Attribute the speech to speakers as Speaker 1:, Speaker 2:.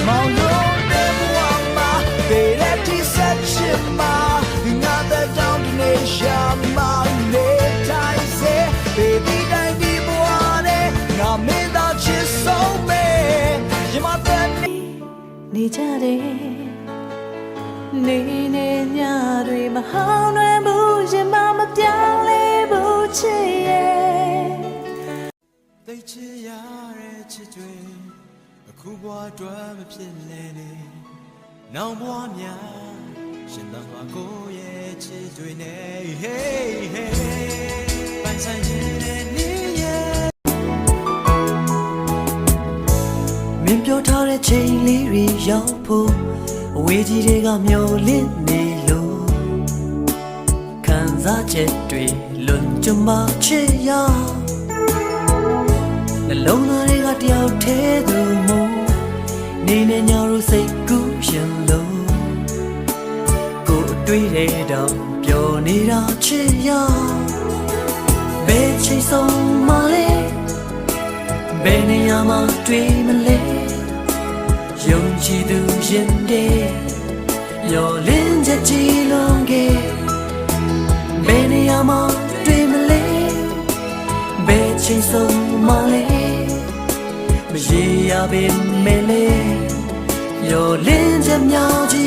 Speaker 1: မောင်လို့တဲ့ဘဝမှာပေတဲ့ဒီဆက်ချင်မှာငါတဲ့တောင်းတနေရှာမှာနေတိုင်းစေပေဒီတိုင်းဒီဘဝနဲ့ငါမင်းသားချစ်ဆုံးပဲရမတဲ့
Speaker 2: နေကြတယ်နေနေညတွေမဟောင်းလွယ်ဘူးရင်မပြောင်းလဲဘူးချစ်ရဲ့
Speaker 1: သိချစ်ရတဲ့ချစ်တွေအခုဘဝအတွက်မဖြစ်လဲနေနောင်ဘဝများရှင်သာမှာကိုရဲ့ချစ်တွေနဲ့ hey hey ပိုင်ဆိုင်ရဲ့နေရဲ့မင်းပြောထားတဲ့ချိန်လေးတွေရောက်ဖို့အဝေးကြီးတွေကမျောလင့်နေလို့ခံစားချက်တွေလွန်ကျမချစ်ရနှလုံးသားတွေကတယောက်တည်းသူမို့နေနေညတို့စိတ်ကူးရင်လို့ကိုယ်တွေးတဲ့တော့ပျော်နေတာချစ်ရဘယ်ချိန်ဆုံးမလဲဘယ်နေရာမှာတွေ့မလဲယုံကြည်သူရင်တဲ့ရောလင်းချက်ကြည်လုံးကဘယ်နေရာမှာတွေ့မလဲဘယ်ချိန်ဆုံးမလဲမရေရပေမဲ့လေရောလင်းချက်မြောက်ကြည်